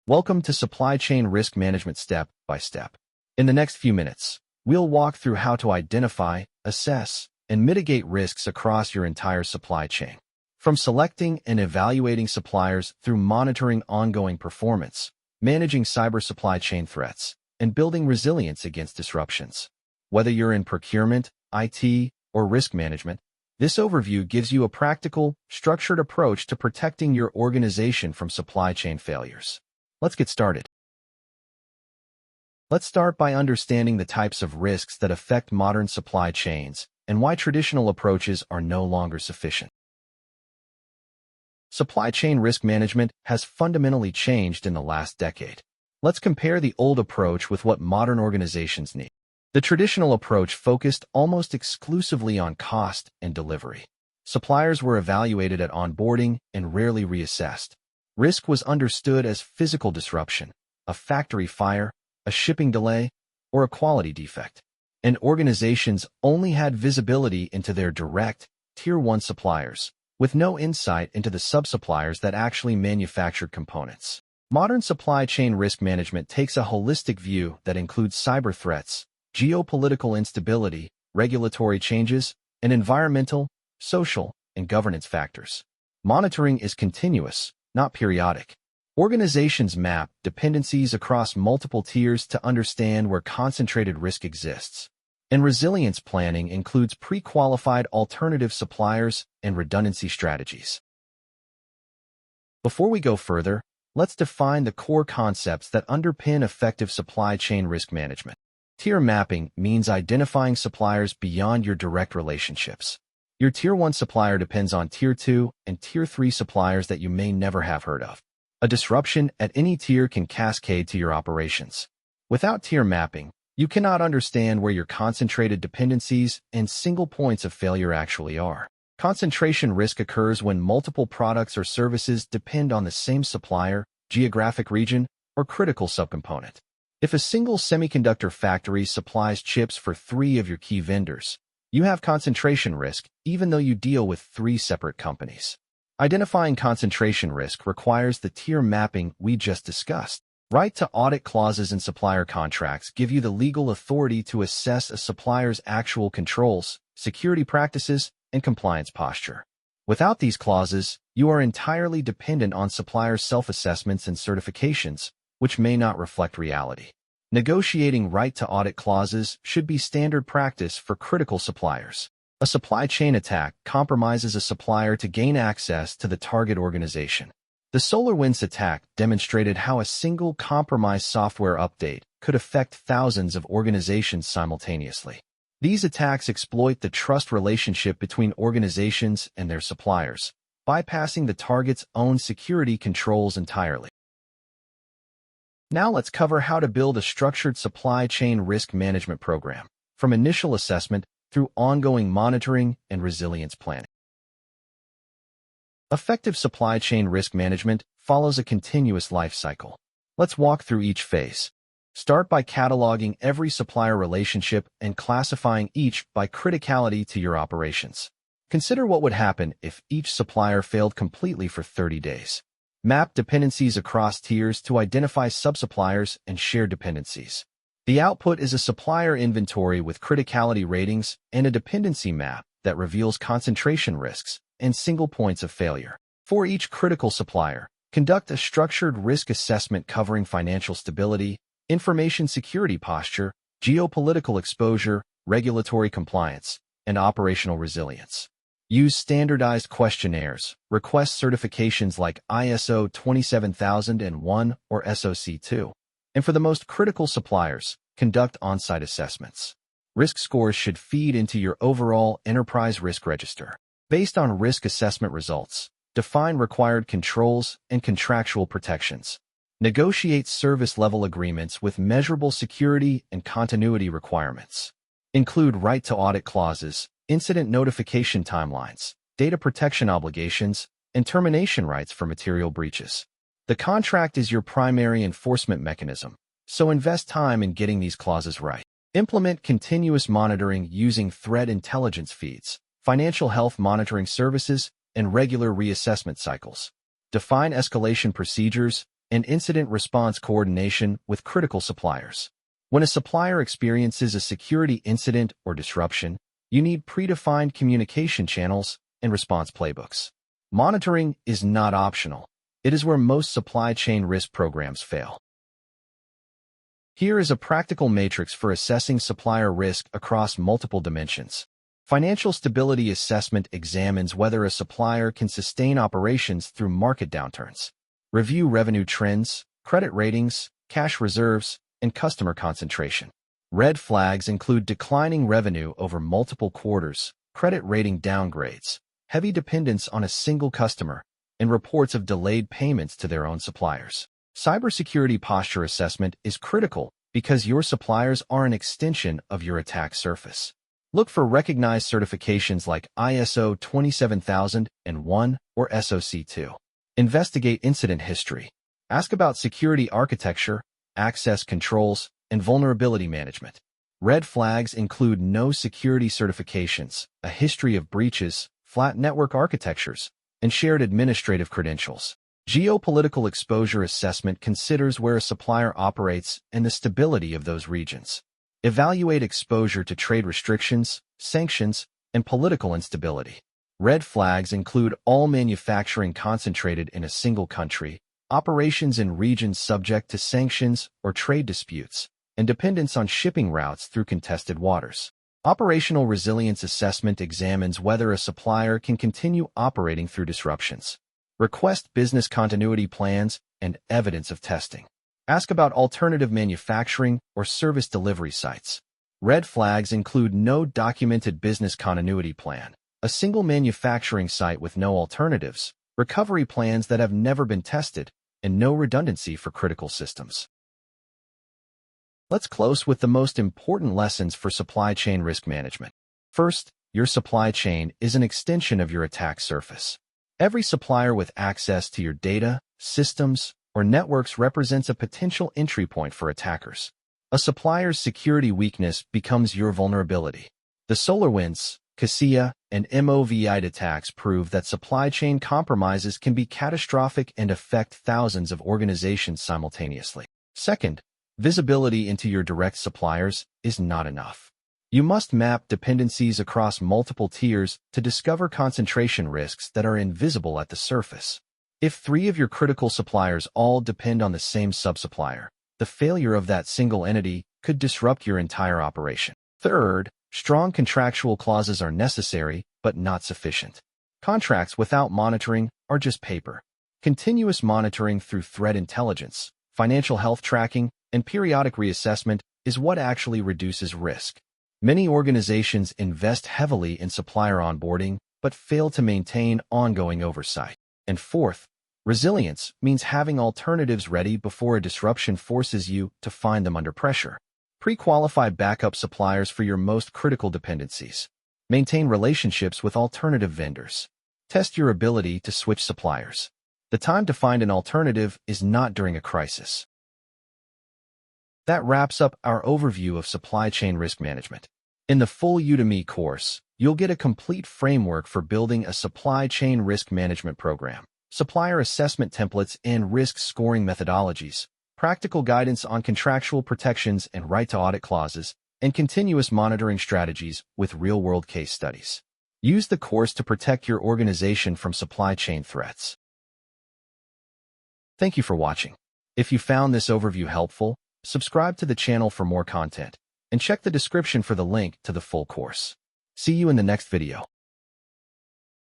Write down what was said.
Welcome to Supply Chain Risk Management Step by Step. In the next few minutes, we'll walk through how to identify, assess, and mitigate risks across your entire supply chain. From selecting and evaluating suppliers through monitoring ongoing performance, managing cyber supply chain threats, and building resilience against disruptions. Whether you're in procurement, IT, or risk management, this overview gives you a practical, structured approach to protecting your organization from supply chain failures. Let's get started. Let's start by understanding the types of risks that affect modern supply chains and why traditional approaches are no longer sufficient. Supply chain risk management has fundamentally changed in the last decade. Let's compare the old approach with what modern organizations need. The traditional approach focused almost exclusively on cost and delivery. Suppliers were evaluated at onboarding and rarely reassessed. Risk was understood as physical disruption, a factory fire, a shipping delay, or a quality defect. And organizations only had visibility into their direct, Tier 1 suppliers, with no insight into the sub-suppliers that actually manufactured components. Modern supply chain risk management takes a holistic view that includes cyber threats, geopolitical instability, regulatory changes, and environmental, social, and governance factors. Monitoring is continuous, not periodic. Organizations map dependencies across multiple tiers to understand where concentrated risk exists. And resilience planning includes pre-qualified alternative suppliers and redundancy strategies. Before we go further, let's define the core concepts that underpin effective supply chain risk management. Tier mapping means identifying suppliers beyond your direct relationships. Your Tier 1 supplier depends on Tier 2 and Tier 3 suppliers that you may never have heard of. A disruption at any tier can cascade to your operations. Without tier mapping, you cannot understand where your concentrated dependencies and single points of failure actually are. Concentration risk occurs when multiple products or services depend on the same supplier, geographic region, or critical subcomponent. If a single semiconductor factory supplies chips for 3 of your key vendors, you have concentration risk, even though you deal with 3 separate companies. Identifying concentration risk requires the tier mapping we just discussed. Right to audit clauses in supplier contracts give you the legal authority to assess a supplier's actual controls, security practices, and compliance posture. Without these clauses, you are entirely dependent on suppliers' self-assessments and certifications, which may not reflect reality. Negotiating right to audit clauses should be standard practice for critical suppliers. A supply chain attack compromises a supplier to gain access to the target organization. The SolarWinds attack demonstrated how a single compromised software update could affect thousands of organizations simultaneously. These attacks exploit the trust relationship between organizations and their suppliers, bypassing the target's own security controls entirely. Now let's cover how to build a structured supply chain risk management program, from initial assessment through ongoing monitoring and resilience planning. Effective supply chain risk management follows a continuous life cycle. Let's walk through each phase. Start by cataloging every supplier relationship and classifying each by criticality to your operations. Consider what would happen if each supplier failed completely for 30 days. Map dependencies across tiers to identify sub-suppliers and shared dependencies. The output is a supplier inventory with criticality ratings and a dependency map that reveals concentration risks and single points of failure. For each critical supplier, conduct a structured risk assessment covering financial stability, information security posture, geopolitical exposure, regulatory compliance, and operational resilience. Use standardized questionnaires, request certifications like ISO 27001 or SOC 2. And for the most critical suppliers, conduct on-site assessments. Risk scores should feed into your overall enterprise risk register. Based on risk assessment results, define required controls and contractual protections. Negotiate service-level agreements with measurable security and continuity requirements. Include right-to-audit clauses, incident notification timelines, data protection obligations, and termination rights for material breaches. The contract is your primary enforcement mechanism, so invest time in getting these clauses right. Implement continuous monitoring using threat intelligence feeds, financial health monitoring services, and regular reassessment cycles. Define escalation procedures, and incident response coordination with critical suppliers. When a supplier experiences a security incident or disruption, you need predefined communication channels and response playbooks. Monitoring is not optional. It is where most supply chain risk programs fail. Here is a practical matrix for assessing supplier risk across multiple dimensions. Financial stability assessment examines whether a supplier can sustain operations through market downturns. Review revenue trends, credit ratings, cash reserves, and customer concentration. Red flags include declining revenue over multiple quarters, credit rating downgrades, heavy dependence on a single customer, and reports of delayed payments to their own suppliers. Cybersecurity posture assessment is critical because your suppliers are an extension of your attack surface. Look for recognized certifications like ISO 27001 or SOC 2. Investigate incident history. Ask about security architecture, access controls, and vulnerability management. Red flags include no security certifications, a history of breaches, flat network architectures, and shared administrative credentials. Geopolitical exposure assessment considers where a supplier operates and the stability of those regions. Evaluate exposure to trade restrictions, sanctions, and political instability. Red flags include all manufacturing concentrated in a single country, operations in regions subject to sanctions or trade disputes, and dependence on shipping routes through contested waters. Operational resilience assessment examines whether a supplier can continue operating through disruptions. Request business continuity plans and evidence of testing. Ask about alternative manufacturing or service delivery sites. Red flags include no documented business continuity plan, a single manufacturing site with no alternatives, recovery plans that have never been tested, and no redundancy for critical systems. Let's close with the most important lessons for supply chain risk management. First, your supply chain is an extension of your attack surface. Every supplier with access to your data, systems, or networks represents a potential entry point for attackers. A supplier's security weakness becomes your vulnerability. The SolarWinds, Kaseya, and Movide attacks prove that supply chain compromises can be catastrophic and affect thousands of organizations simultaneously. Second, visibility into your direct suppliers is not enough. You must map dependencies across multiple tiers to discover concentration risks that are invisible at the surface. If 3 of your critical suppliers all depend on the same subsupplier, the failure of that single entity could disrupt your entire operation. Third, strong contractual clauses are necessary, but not sufficient. Contracts without monitoring are just paper. Continuous monitoring through threat intelligence, financial health tracking, and periodic reassessment is what actually reduces risk. Many organizations invest heavily in supplier onboarding, but fail to maintain ongoing oversight. And fourth, resilience means having alternatives ready before a disruption forces you to find them under pressure. Pre-qualify backup suppliers for your most critical dependencies. Maintain relationships with alternative vendors. Test your ability to switch suppliers. The time to find an alternative is not during a crisis. That wraps up our overview of supply chain risk management. In the full Udemy course, you'll get a complete framework for building a supply chain risk management program, supplier assessment templates and risk scoring methodologies, practical guidance on contractual protections and right-to-audit clauses, and continuous monitoring strategies with real-world case studies. Use the course to protect your organization from supply chain threats. Thank you for watching. If you found this overview helpful, subscribe to the channel for more content, and check the description for the link to the full course. See you in the next video.